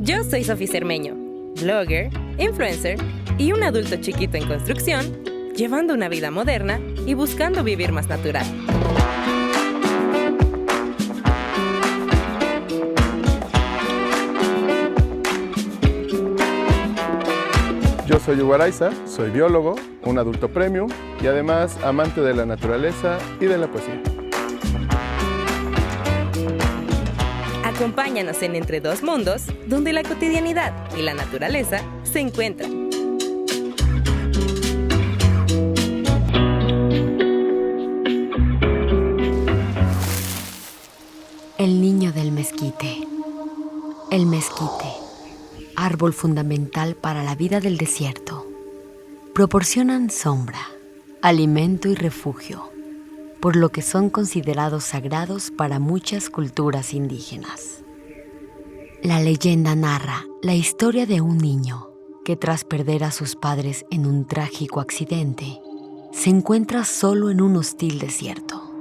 Yo soy Sofía Cermeño, blogger, influencer y un adulto chiquito en construcción, llevando una vida moderna y buscando vivir más natural. Yo soy Hugo Araiza, soy biólogo, un adulto premium y además amante de la naturaleza y de la poesía. Acompáñanos en Entre Dos Mundos, donde la cotidianidad y la naturaleza se encuentran. El niño del mezquite. El mezquite, árbol fundamental para la vida del desierto. Proporcionan sombra, alimento y refugio, por lo que son considerados sagrados para muchas culturas indígenas. La leyenda narra la historia de un niño que tras perder a sus padres en un trágico accidente, se encuentra solo en un hostil desierto.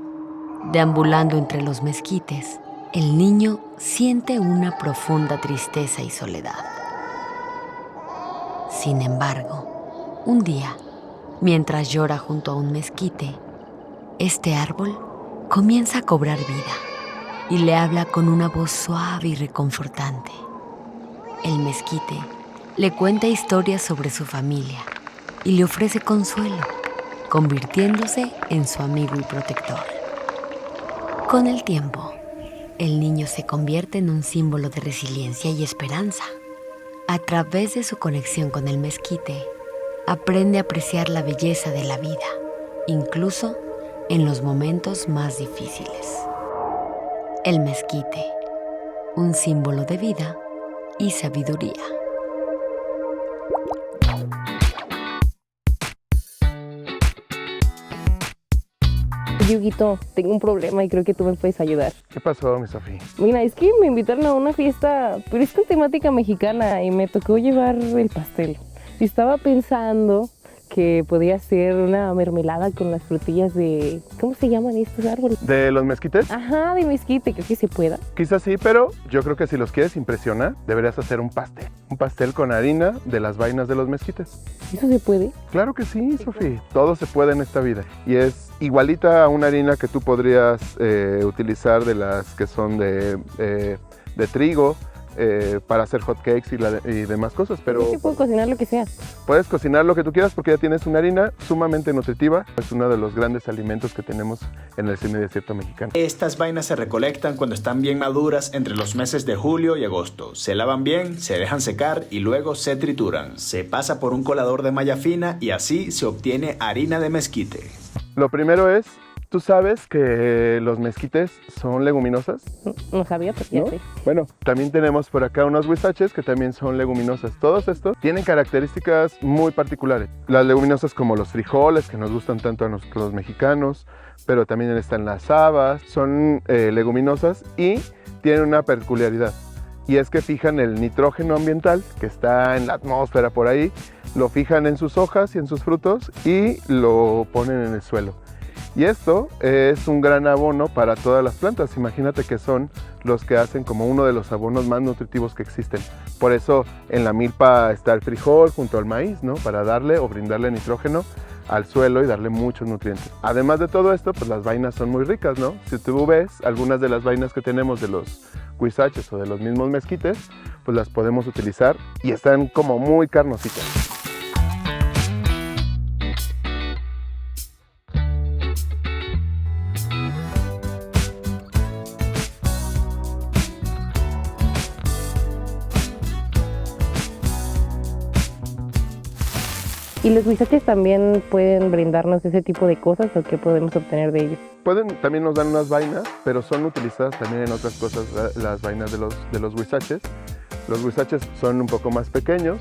Deambulando entre los mezquites, el niño siente una profunda tristeza y soledad. Sin embargo, un día, mientras llora junto a un mezquite, este árbol comienza a cobrar vida y le habla con una voz suave y reconfortante. El mezquite le cuenta historias sobre su familia y le ofrece consuelo, convirtiéndose en su amigo y protector. Con el tiempo, el niño se convierte en un símbolo de resiliencia y esperanza. A través de su conexión con el mezquite, aprende a apreciar la belleza de la vida, incluso en los momentos más difíciles. El mezquite, un símbolo de vida y sabiduría. Yuguito, tengo un problema y creo que tú me puedes ayudar. ¿Qué pasó, mi Sofía? Mira, es que me invitaron a una fiesta, pero es con temática mexicana y me tocó llevar el pastel. Y estaba pensando que podía ser una mermelada con las frutillas de... ¿Cómo se llaman estos árboles? ¿De los mezquites? Ajá, de mezquite, creo que se pueda. Quizás sí, pero yo creo que si los quieres impresionar, deberías hacer un pastel. Un pastel con harina de las vainas de los mezquites. ¿Eso se puede? Claro que sí, Sofía. Todo se puede en esta vida. Y es igualita a una harina que tú podrías utilizar de las que son de trigo, para hacer hot cakes y demás cosas, pero Es que puedo cocinar lo que sea. puedes cocinar lo que tú quieras porque ya tienes una harina sumamente nutritiva. Es uno de los grandes alimentos que tenemos en el semidesierto mexicano. Estas vainas se recolectan cuando están bien maduras entre los meses de julio y agosto. Se lavan bien, se dejan secar y luego se trituran. Se pasa por un colador de malla fina y así se obtiene harina de mezquite. Lo primero es, ¿tú sabes que los mezquites son leguminosas? No sabía, pero ya ¿No? sé. Bueno, también tenemos por acá unos huizaches que también son leguminosas. Todos estos tienen características muy particulares. Las leguminosas como los frijoles, que nos gustan tanto a los mexicanos, pero también están las habas, son leguminosas y tienen una peculiaridad. Y es que fijan el nitrógeno ambiental que está en la atmósfera por ahí, lo fijan en sus hojas y en sus frutos y lo ponen en el suelo. Y esto es un gran abono para todas las plantas. Imagínate que son los que hacen como uno de los abonos más nutritivos que existen. Por eso en la milpa está el frijol junto al maíz, ¿no? Para darle o brindarle nitrógeno al suelo y darle muchos nutrientes. Además de todo esto, pues las vainas son muy ricas, ¿no? Si tú ves algunas de las vainas que tenemos de los huizaches o de los mismos mezquites, pues las podemos utilizar y están como muy carnositas. ¿Y los huizaches también pueden brindarnos ese tipo de cosas o qué podemos obtener de ellos? También nos dan unas vainas, pero son utilizadas también en otras cosas las vainas de los huizaches. Los huizaches son un poco más pequeños.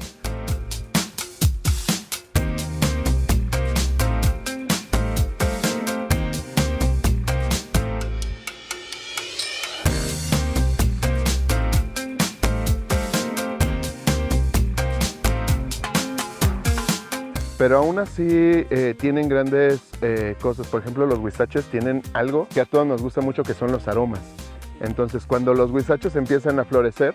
Pero aún así tienen grandes cosas. Por ejemplo, los huizaches tienen algo que a todos nos gusta mucho, que son los aromas. Entonces, cuando los huizaches empiezan a florecer,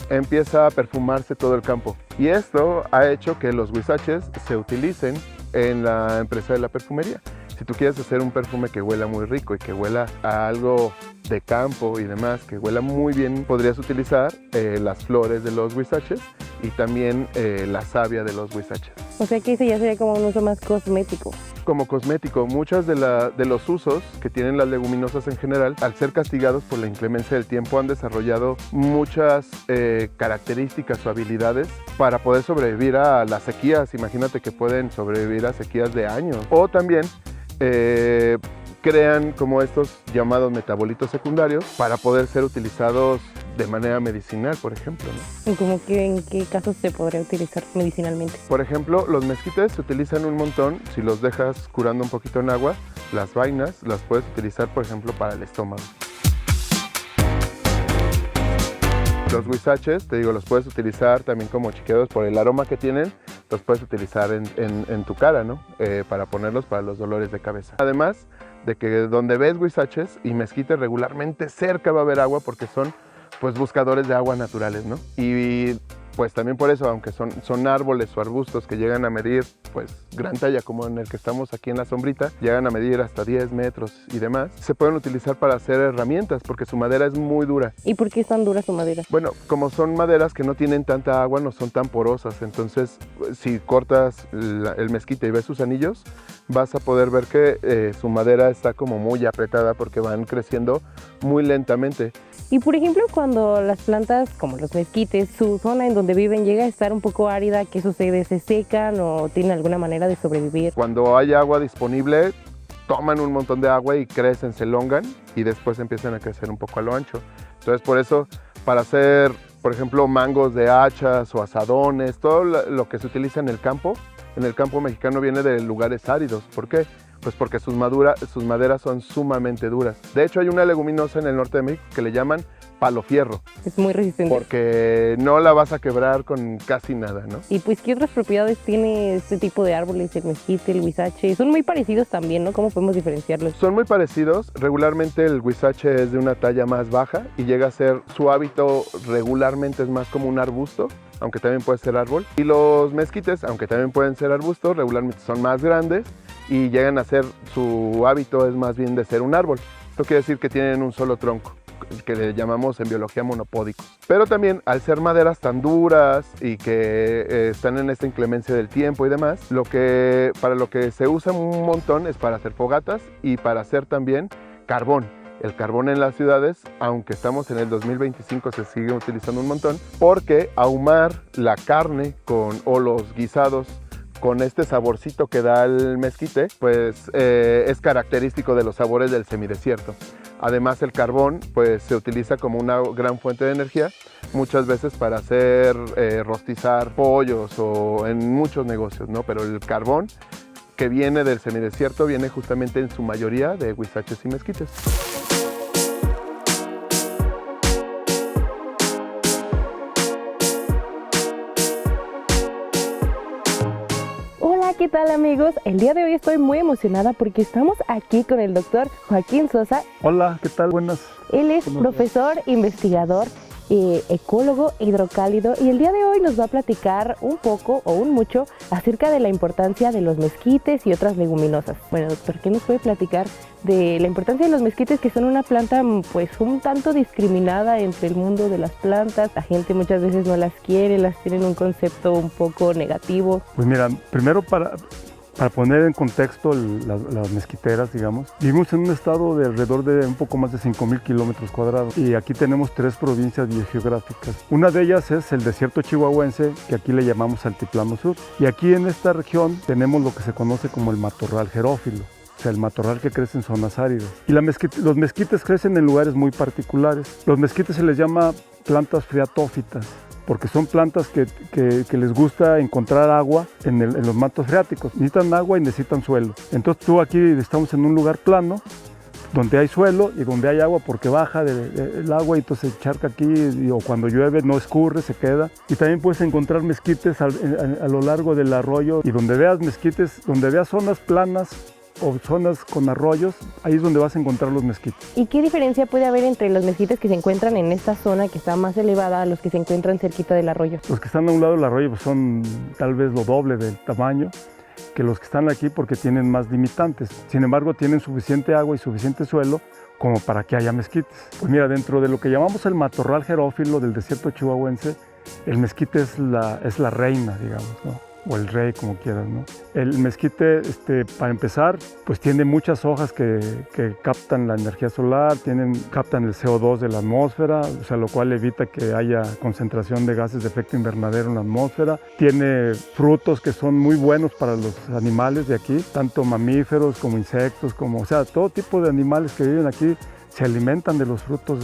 empieza a perfumarse todo el campo. Y esto ha hecho que los huizaches se utilicen en la empresa de la perfumería. Si tú quieres hacer un perfume que huela muy rico y que huela a algo de campo y demás, que huela muy bien, podrías utilizar las flores de los huizaches y también la savia de los huizaches. O sea que ese ya sería como un uso más cosmético. Como cosmético, muchos de los usos que tienen las leguminosas en general, al ser castigados por la inclemencia del tiempo, han desarrollado muchas características o habilidades para poder sobrevivir a las sequías. Imagínate que pueden sobrevivir a sequías de años. O también crean como estos llamados metabolitos secundarios para poder ser utilizados de manera medicinal, por ejemplo, ¿no? ¿Y como que en qué casos se podría utilizar medicinalmente? Por ejemplo, los mezquites se utilizan un montón si los dejas curando un poquito en agua. Las vainas las puedes utilizar, por ejemplo, para el estómago. Los huizaches, te digo, los puedes utilizar también como chiqueros por el aroma que tienen. Los puedes utilizar en tu cara, ¿no? Para ponerlos para los dolores de cabeza. Además de que donde ves huizaches y mezquites regularmente cerca va a haber agua porque son pues buscadores de agua naturales, ¿no? Y pues también por eso, aunque son árboles o arbustos que llegan a medir pues gran talla, como en el que estamos aquí en la sombrita, llegan a medir hasta 10 metros y demás, se pueden utilizar para hacer herramientas porque su madera es muy dura. ¿Y por qué es tan dura su madera? Bueno, como son maderas que no tienen tanta agua, no son tan porosas, entonces si cortas el mezquite y ves sus anillos, vas a poder ver que su madera está como muy apretada porque van creciendo muy lentamente. Y por ejemplo, cuando las plantas, como los mezquites, su zona en donde viven llega a estar un poco árida, ¿qué sucede? ¿Se secan o tienen alguna manera de sobrevivir? Cuando hay agua disponible, toman un montón de agua y crecen, se elongan y después empiezan a crecer un poco a lo ancho. Entonces por eso, para hacer, por ejemplo, mangos de hachas o asadones, todo lo que se utiliza en el campo mexicano viene de lugares áridos. ¿Por qué? Pues porque sus maderas son sumamente duras. De hecho, hay una leguminosa en el norte de México que le llaman palo fierro. Es muy resistente. Porque no la vas a quebrar con casi nada, ¿no? Y pues, ¿qué otras propiedades tiene este tipo de árboles, el mezquite, el huizache? Son muy parecidos también, ¿no? ¿Cómo podemos diferenciarlos? Son muy parecidos. Regularmente el huizache es de una talla más baja y llega a ser, su hábito regularmente es más como un arbusto, aunque también puede ser árbol. Y los mezquites, aunque también pueden ser arbustos, regularmente son más grandes y llegan a ser, su hábito es más bien de ser un árbol. Esto quiere decir que tienen un solo tronco, que le llamamos en biología monopódicos. Pero también, al ser maderas tan duras y que están en esta inclemencia del tiempo y demás, para lo que se usa un montón es para hacer fogatas y para hacer también carbón. El carbón en las ciudades, aunque estamos en el 2025, se sigue utilizando un montón, porque ahumar la carne o los guisados con este saborcito que da el mezquite, pues es característico de los sabores del semidesierto. Además, el carbón pues se utiliza como una gran fuente de energía, muchas veces para hacer rostizar pollos o en muchos negocios, ¿no? Pero el carbón que viene del semidesierto viene justamente en su mayoría de huizaches y mezquites. ¿Qué tal, amigos? El día de hoy estoy muy emocionada porque estamos aquí con el doctor Joaquín Sosa. Hola, ¿qué tal? Buenas. Él es profesor, investigador, ecólogo hidrocálido y el día de hoy nos va a platicar un poco o un mucho acerca de la importancia de los mezquites y otras leguminosas. Bueno, doctor, ¿qué nos puede platicar de la importancia de los mezquites, que son una planta pues un tanto discriminada entre el mundo de las plantas? La gente muchas veces no las quiere, las tienen un concepto un poco negativo. Pues mira, primero para poner en contexto las mezquiteras, digamos, vivimos en un estado de alrededor de un poco más de 5,000 kilómetros cuadrados y aquí tenemos 3 provincias biogeográficas. Una de ellas es el desierto chihuahuense, que aquí le llamamos Altiplano Sur, y aquí en esta región tenemos lo que se conoce como el matorral xerófilo, o sea, el matorral que crece en zonas áridas. Y los mezquites crecen en lugares muy particulares. Los mezquites se les llama plantas freatófitas, porque son plantas que les gusta encontrar agua en los mantos freáticos. Necesitan agua y necesitan suelo. Entonces tú aquí estamos en un lugar plano, donde hay suelo y donde hay agua, porque baja el agua y entonces se charca aquí, o cuando llueve no escurre, se queda. Y también puedes encontrar mezquites a lo largo del arroyo, y donde veas mezquites, donde veas zonas planas o zonas con arroyos, ahí es donde vas a encontrar los mezquites. ¿Y qué diferencia puede haber entre los mezquites que se encuentran en esta zona que está más elevada a los que se encuentran cerquita del arroyo? Los que están a un lado del arroyo pues son tal vez lo doble del tamaño que los que están aquí porque tienen más limitantes. Sin embargo, tienen suficiente agua y suficiente suelo como para que haya mezquites. Pues mira, dentro de lo que llamamos el matorral xerófilo del desierto chihuahuense, el mezquite es la reina, digamos, ¿no? O el rey, como quieras, ¿no? El mezquite, para empezar, pues tiene muchas hojas que captan la energía solar, captan el CO2 de la atmósfera, o sea, lo cual evita que haya concentración de gases de efecto invernadero en la atmósfera. Tiene frutos que son muy buenos para los animales de aquí, tanto mamíferos como insectos, o sea, todo tipo de animales que viven aquí se alimentan de los frutos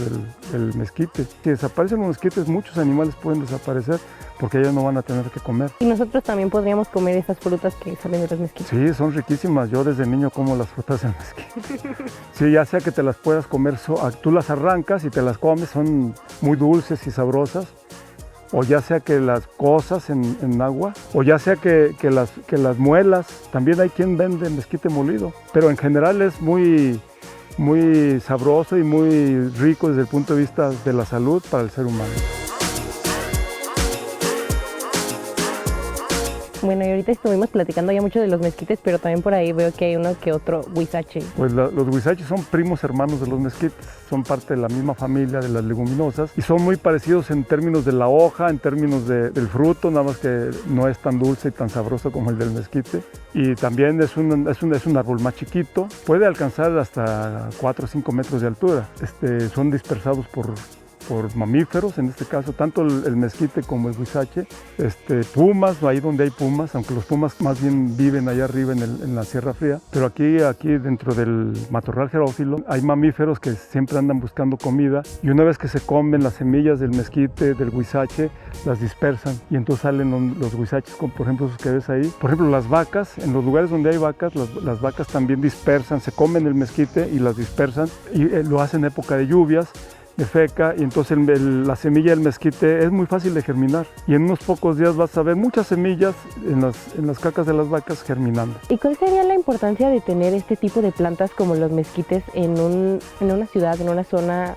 del mezquite. Si desaparecen los mezquites, muchos animales pueden desaparecer porque ellos no van a tener que comer. Y nosotros también podríamos comer esas frutas que salen de los mezquites. Sí, son riquísimas. Yo desde niño como las frutas del mezquite. Sí, ya sea que te las puedas comer, tú las arrancas y te las comes, son muy dulces y sabrosas. O ya sea que las cozas en agua, o ya sea que las muelas. También hay quien vende mezquite molido, pero en general es muy sabroso y muy rico desde el punto de vista de la salud para el ser humano. Bueno, y ahorita estuvimos platicando ya mucho de los mezquites, pero también por ahí veo que hay uno que otro huizache. Pues los huizaches son primos hermanos de los mezquites, son parte de la misma familia de las leguminosas y son muy parecidos en términos de la hoja, en términos del fruto, nada más que no es tan dulce y tan sabroso como el del mezquite. Y también es un árbol más chiquito, puede alcanzar hasta 4 o 5 metros de altura. Son dispersados por mamíferos, en este caso, tanto el mezquite como el huizache, pumas, ahí donde hay pumas, aunque los pumas más bien viven allá arriba en la Sierra Fría, pero aquí dentro del matorral xerófilo hay mamíferos que siempre andan buscando comida y una vez que se comen las semillas del mezquite, del huizache, las dispersan y entonces salen los huizaches, como por ejemplo esos que ves ahí. Por ejemplo, las vacas, en los lugares donde hay vacas, las vacas también dispersan, se comen el mezquite y las dispersan y lo hacen en época de lluvias, de feca, y entonces la semilla del mezquite es muy fácil de germinar y en unos pocos días vas a ver muchas semillas en las cacas de las vacas germinando. ¿Y cuál sería la importancia de tener este tipo de plantas como los mezquites en una ciudad, en una zona,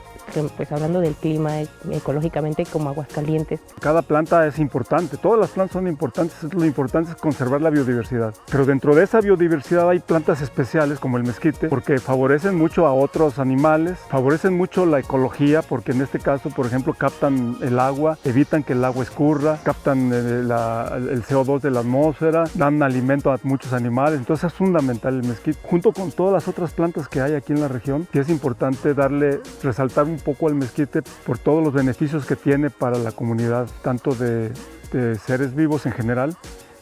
pues hablando del clima ecológicamente, como Aguascalientes? Cada planta es importante, todas las plantas son importantes, lo importante es conservar la biodiversidad, pero dentro de esa biodiversidad hay plantas especiales como el mezquite porque favorecen mucho a otros animales, favorecen mucho la ecología porque en este caso, por ejemplo, captan el agua, evitan que el agua escurra, captan el CO2 de la atmósfera, dan alimento a muchos animales, entonces es fundamental el mezquite, junto con todas las otras plantas que hay aquí en la región, que es importante resaltar un poco al mezquite por todos los beneficios que tiene para la comunidad, tanto de seres vivos en general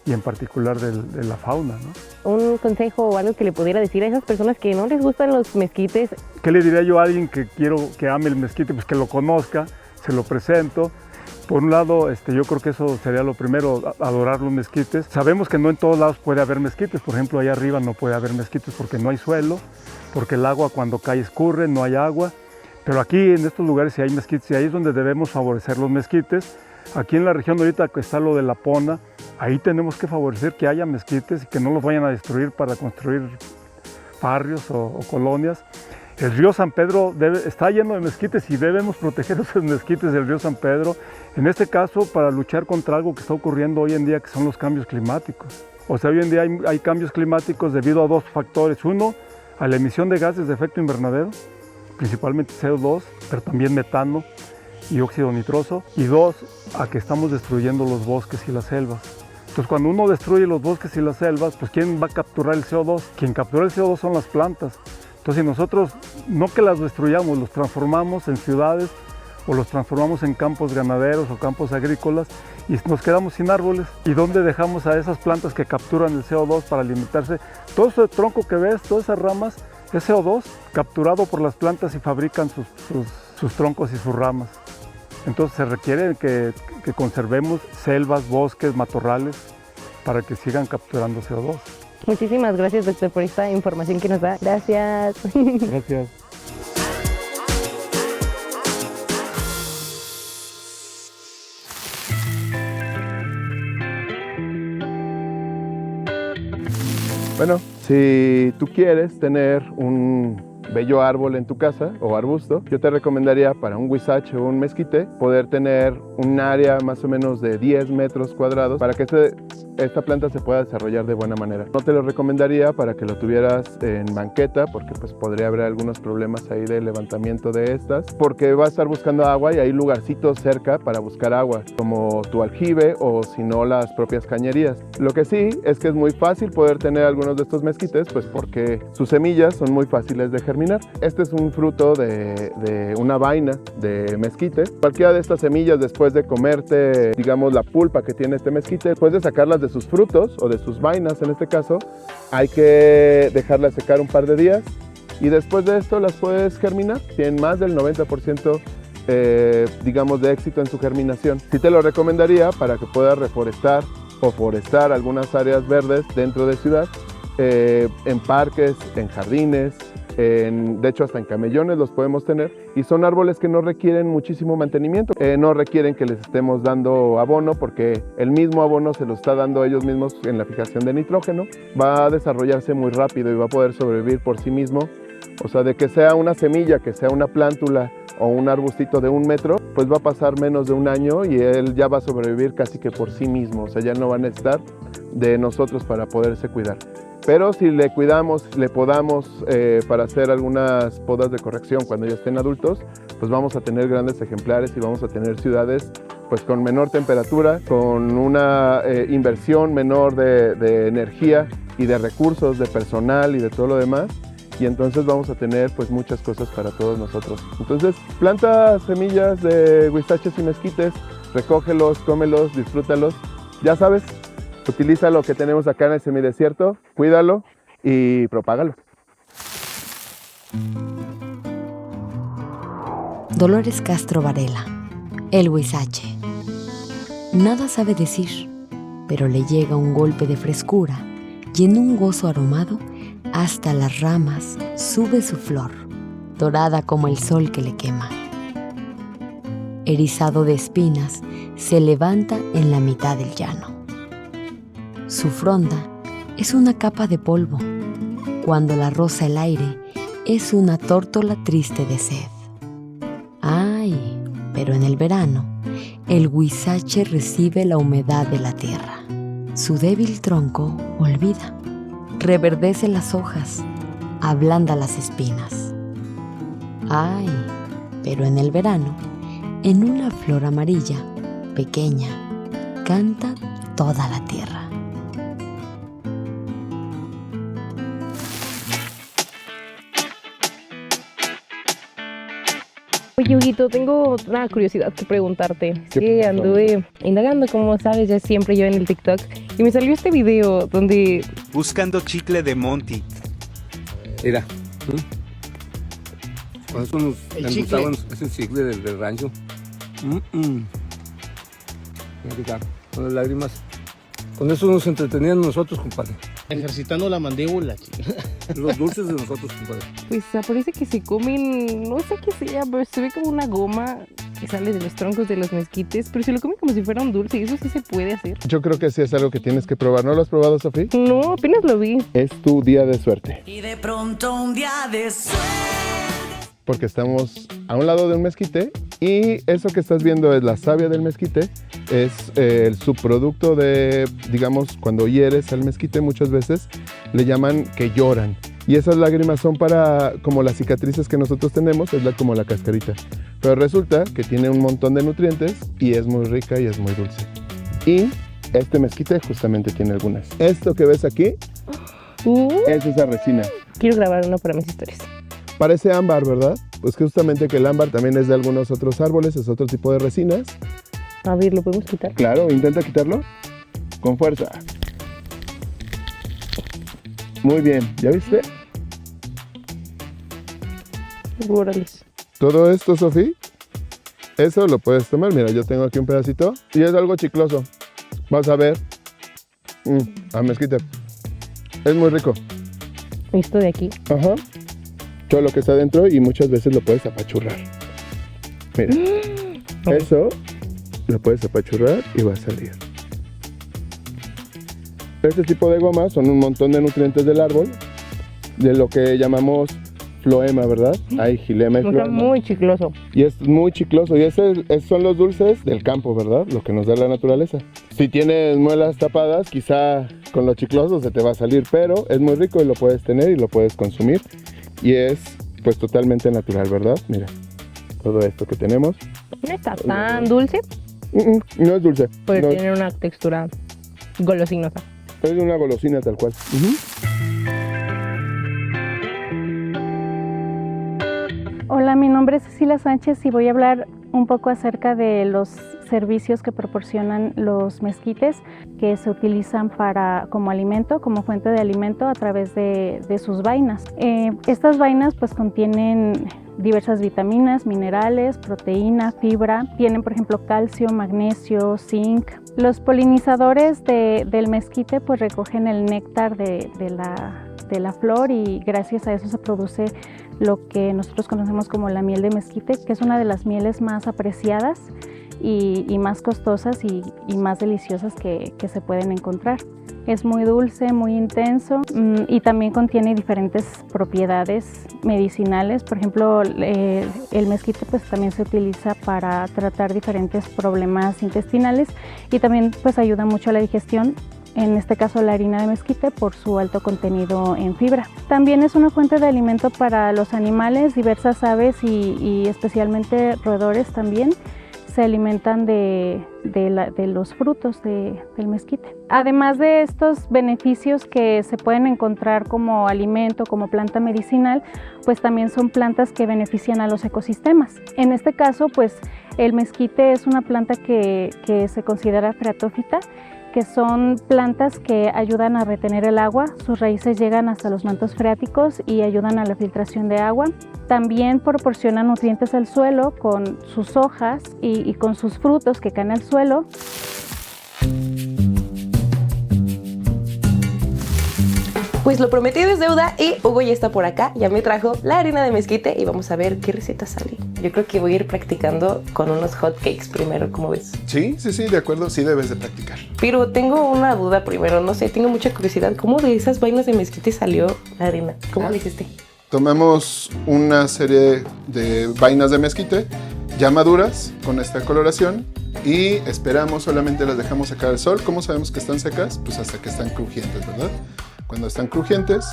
y en particular de la fauna, ¿no? Un consejo o algo que le pudiera decir a esas personas que no les gustan los mezquites. ¿Qué le diría yo a alguien que quiero que ame el mezquite? Pues que lo conozca, se lo presento. Por un lado, yo creo que eso sería lo primero, adorar los mezquites. Sabemos que no en todos lados puede haber mezquites, por ejemplo, allá arriba no puede haber mezquites porque no hay suelo, porque el agua cuando cae escurre, no hay agua. Pero aquí en estos lugares sí hay mezquites y ahí es donde debemos favorecer los mezquites. Aquí en la región ahorita que está lo de la Pona, ahí tenemos que favorecer que haya mezquites y que no los vayan a destruir para construir barrios o colonias. El río San Pedro está lleno de mezquites y debemos proteger esos mezquites del río San Pedro. En este caso, para luchar contra algo que está ocurriendo hoy en día, que son los cambios climáticos. O sea, hoy en día hay cambios climáticos debido a dos factores. Uno, a la emisión de gases de efecto invernadero, principalmente CO2, pero también metano y óxido nitroso. Y dos, a que estamos destruyendo los bosques y las selvas. Entonces, cuando uno destruye los bosques y las selvas, pues ¿quién va a capturar el CO2? Quien captura el CO2 son las plantas. Entonces, si nosotros no que las destruyamos, los transformamos en ciudades o los transformamos en campos ganaderos o campos agrícolas y nos quedamos sin árboles. ¿Y dónde dejamos a esas plantas que capturan el CO2 para alimentarse? Todo ese tronco que ves, todas esas ramas, es CO2 capturado por las plantas y fabrican sus troncos y sus ramas. Entonces se requiere que conservemos selvas, bosques, matorrales para que sigan capturando CO2. Muchísimas gracias, doctor, por esta información que nos da. Gracias. Gracias. Bueno, Si tú quieres tener un bello árbol en tu casa o arbusto, yo te recomendaría para un huizache o un mezquite poder tener un área más o menos de 10 metros cuadrados para que esta planta se pueda desarrollar de buena manera. No te lo recomendaría para que lo tuvieras en banqueta porque pues podría haber algunos problemas ahí de levantamiento de estas, porque va a estar buscando agua y hay lugarcitos cerca para buscar agua, como tu aljibe o si no las propias cañerías. Lo que sí es que es muy fácil poder tener algunos de estos mezquites, pues porque sus semillas son muy fáciles de germinar. Este es un fruto de una vaina de mezquite. Cualquiera de estas semillas, después de comerte, digamos, la pulpa que tiene este mezquite, después de sacarlas de sus frutos o de sus vainas en este caso, hay que dejarlas secar un par de días y después de esto las puedes germinar. Tienen más del 90% digamos de éxito en su germinación. Sí te lo recomendaría para que puedas reforestar o forestar algunas áreas verdes dentro de ciudad, en parques, en jardines, de hecho hasta en camellones los podemos tener, y son árboles que no requieren muchísimo mantenimiento, no requieren que les estemos dando abono porque el mismo abono se lo está dando ellos mismos en la fijación de nitrógeno. Va a desarrollarse muy rápido y va a poder sobrevivir por sí mismo. O sea, de que sea una semilla, que sea una plántula o un arbustito de 1 metro, pues va a pasar menos de 1 año y él ya va a sobrevivir casi que por sí mismo. O sea, ya no va a necesitar de nosotros para poderse cuidar. Pero si le cuidamos, le podamos para hacer algunas podas de corrección cuando ya estén adultos, pues vamos a tener grandes ejemplares y vamos a tener ciudades pues con menor temperatura, con una inversión menor de energía y de recursos, de personal y de todo lo demás. Y entonces vamos a tener pues muchas cosas para todos nosotros. Entonces planta semillas de huizaches y mezquites, recógelos, cómelos, disfrútalos. Ya sabes, utiliza lo que tenemos acá en el semidesierto, cuídalo y propágalo. Dolores Castro Varela, el huizache. Nada sabe decir, pero le llega un golpe de frescura y en un gozo aromado hasta las ramas sube su flor, dorada como el sol que le quema. Erizado de espinas, se levanta en la mitad del llano. Su fronda es una capa de polvo. Cuando la roza el aire, es una tórtola triste de sed. ¡Ay! Pero en el verano, el huizache recibe la humedad de la tierra. Su débil tronco olvida. Reverdece las hojas, ablanda las espinas. ¡Ay! Pero en el verano, en una flor amarilla, pequeña, canta toda la tierra. Oye, Huguito, tengo una curiosidad que preguntarte. ¿Qué pasó? Anduve indagando, como sabes, ya siempre yo en el TikTok, y me salió este video donde... Buscando chicle de Monty. Mira. Con eso nos gustaban ese chicle del rancho. Mira, con las lágrimas. Con eso nos entretenían nosotros, compadre. Ejercitando la mandíbula. Los dulces de nosotros, compadre. Pues parece que se comen, no sé qué sea, pero se ve como una goma que sale de los troncos de los mezquites, pero se lo comen como si fuera un dulce, y eso sí se puede hacer. Yo creo que sí es algo que tienes que probar. ¿No lo has probado, Sofía? No, apenas lo vi. Es tu día de suerte. Y de pronto un día de suerte. Porque estamos a un lado de un mezquite y eso que estás viendo es la savia del mezquite, es el subproducto de, digamos, cuando hieres al mezquite muchas veces le llaman que lloran. Y esas lágrimas son para, como las cicatrices que nosotros tenemos, es como la cascarita. Pero resulta que tiene un montón de nutrientes y es muy rica y es muy dulce. Y este mezquite justamente tiene algunas. Esto que ves aquí es esa resina. Quiero grabar uno para mis historias. Parece ámbar, ¿verdad? Pues que justamente que el ámbar también es de algunos otros árboles, es otro tipo de resinas. A ver, ¿lo podemos quitar? Claro, intenta quitarlo con fuerza. Muy bien, ¿ya viste? Órale. Todo esto, Sofía, eso lo puedes tomar. Mira, yo tengo aquí un pedacito y es algo chicloso. Vas a ver. A mezquite. Es muy rico. Esto de aquí. Ajá. Todo lo que está dentro y muchas veces lo puedes apachurrar. Mira, eso lo puedes apachurrar y va a salir. Este tipo de gomas son un montón de nutrientes del árbol, de lo que llamamos floema, ¿verdad? Hay xilema y Está floema. muy chicloso. Y es muy chicloso. Y esos son los dulces del campo, ¿verdad? Lo que nos da la naturaleza. Si tienes muelas tapadas, quizá con lo chicloso se te va a salir, pero es muy rico y lo puedes tener y lo puedes consumir. Y es pues totalmente natural, ¿verdad? Mira, todo esto que tenemos. No está tan dulce, No es dulce. pero No, tiene una textura golosinosa. es una golosina tal cual. Hola, mi nombre es Cecilia Sánchez y voy a hablar un poco acerca de los servicios que proporcionan los mezquites que se utilizan como alimento, como fuente de alimento a través de sus vainas. Estas vainas pues contienen diversas vitaminas, minerales, proteína, fibra. Tienen por ejemplo calcio, magnesio, zinc. Los polinizadores del mezquite pues recogen el néctar de la flor y gracias a eso se produce lo que nosotros conocemos como la miel de mezquite, que es una de las mieles más apreciadas y más costosas y más deliciosas que se pueden encontrar. Es muy dulce, muy intenso y también contiene diferentes propiedades medicinales. Por ejemplo, el mezquite pues también se utiliza para tratar diferentes problemas intestinales y también pues ayuda mucho a la digestión. En este caso la harina de mezquite por su alto contenido en fibra. También es una fuente de alimento para los animales, diversas aves y especialmente roedores también se alimentan de los frutos del mezquite. Además de estos beneficios que se pueden encontrar como alimento, como planta medicinal, pues también son plantas que benefician a los ecosistemas. En este caso, pues el mezquite es una planta que se considera freatófita, que son plantas que ayudan a retener el agua. Sus raíces llegan hasta los mantos freáticos y ayudan a la filtración de agua. También proporcionan nutrientes al suelo con sus hojas y con sus frutos que caen al suelo. Pues lo prometido es deuda y Hugo ya está por acá, ya me trajo la harina de mezquite y vamos a ver qué receta sale. Yo creo que voy a ir practicando con unos hot cakes primero, ¿cómo ves? Sí, de acuerdo, sí debes de practicar. Pero tengo una duda primero, no sé, tengo mucha curiosidad. ¿Cómo de esas vainas de mezquite salió la harina? ¿Cómo lo hiciste? Tomamos una serie de vainas de mezquite ya maduras con esta coloración y esperamos, solamente las dejamos secar al sol. ¿Cómo sabemos que están secas? Pues hasta que están crujientes, ¿verdad? Cuando están crujientes,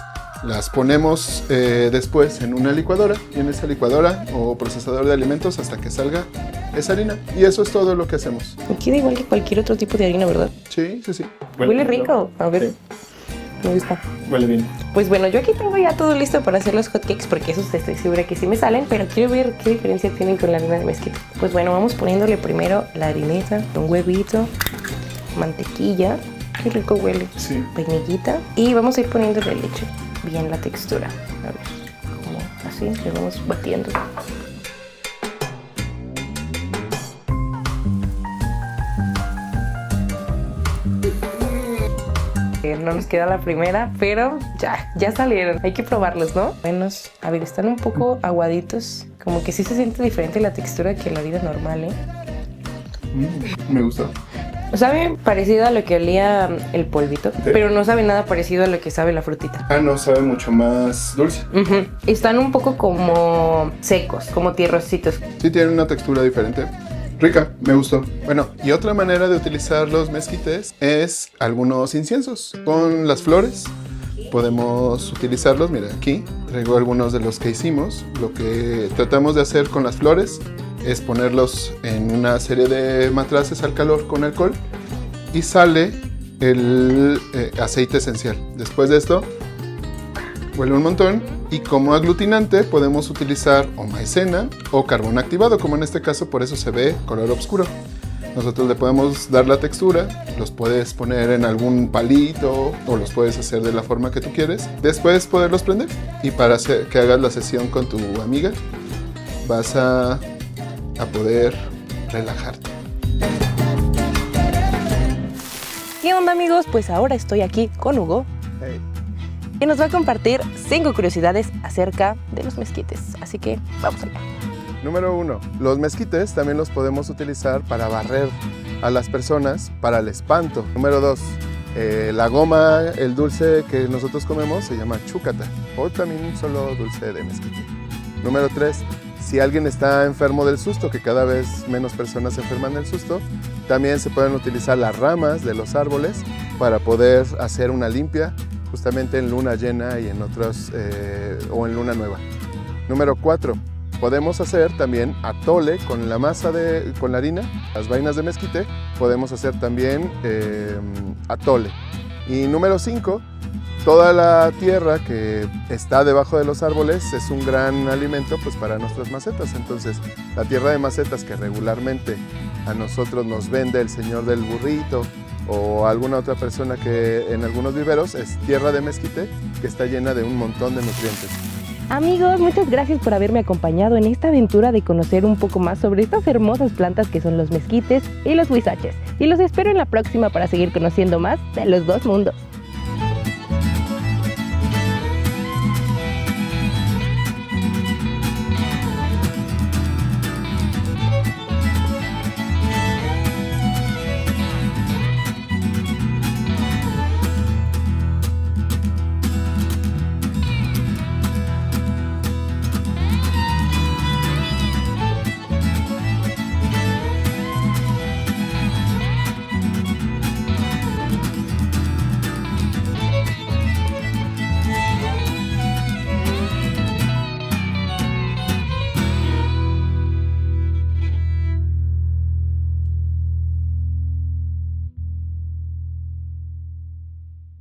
las ponemos después en una licuadora y en esa licuadora o procesador de alimentos hasta que salga esa harina. Y eso es todo lo que hacemos. Queda igual que cualquier otro tipo de harina, ¿verdad? Sí. Huele rico. A ver. Sí. Me gusta. Huele bien. Pues bueno, yo aquí tengo ya todo listo para hacer los hotcakes porque esos estoy segura que sí me salen, pero quiero ver qué diferencia tienen con la harina de mezquite. Pues bueno, vamos poniéndole primero la harinita, un huevito, mantequilla. Qué rico huele. Sí. Vainillita. Y vamos a ir poniéndole leche. Bien la textura. A ver, como así, le vamos batiendo. No nos queda la primera, pero ya salieron. Hay que probarlos, ¿no? Menos, a ver, están un poco aguaditos. Como que sí se siente diferente la textura que la vida normal, ¿eh? Me gustó. Sabe parecido a lo que olía el polvito, sí, pero no sabe nada parecido a lo que sabe la frutita. Ah, no, sabe mucho más dulce. Están un poco como secos, como tierrositos. Sí, tienen una textura diferente. Rica, me gustó. Bueno, y otra manera de utilizar los mezquites es algunos inciensos. Con las flores podemos utilizarlos. Mira, aquí traigo algunos de los que hicimos. Lo que tratamos de hacer con las flores es ponerlos en una serie de matraces al calor con alcohol y sale el aceite esencial. Después de esto, huele un montón y como aglutinante podemos utilizar o maicena o carbón activado, como en este caso, por eso se ve color oscuro. Nosotros le podemos dar la textura, los puedes poner en algún palito o los puedes hacer de la forma que tú quieres. Después poderlos prender y para que hagas la sesión con tu amiga vas a poder relajarte. ¿Qué onda, amigos? Pues ahora estoy aquí con Hugo. Hey. Y nos va a compartir 5 curiosidades acerca de los mezquites. Así que vamos allá. Número 1. Los mezquites también los podemos utilizar para barrer a las personas para el espanto. Número 2. La goma, el dulce que nosotros comemos, se llama chúcata, o también solo dulce de mezquite. Número 3, si alguien está enfermo del susto, que cada vez menos personas se enferman del susto, también se pueden utilizar las ramas de los árboles para poder hacer una limpia, justamente en luna llena y en otros, o en luna nueva. Número 4, podemos hacer también atole con la masa con la harina, las vainas de mezquite, podemos hacer también atole. Y número 5, toda la tierra que está debajo de los árboles es un gran alimento pues, para nuestras macetas. Entonces, la tierra de macetas que regularmente a nosotros nos vende el señor del burrito o alguna otra persona que en algunos viveros es tierra de mezquite que está llena de un montón de nutrientes. Amigos, muchas gracias por haberme acompañado en esta aventura de conocer un poco más sobre estas hermosas plantas que son los mezquites y los huizaches. Y los espero en la próxima para seguir conociendo más de los dos mundos.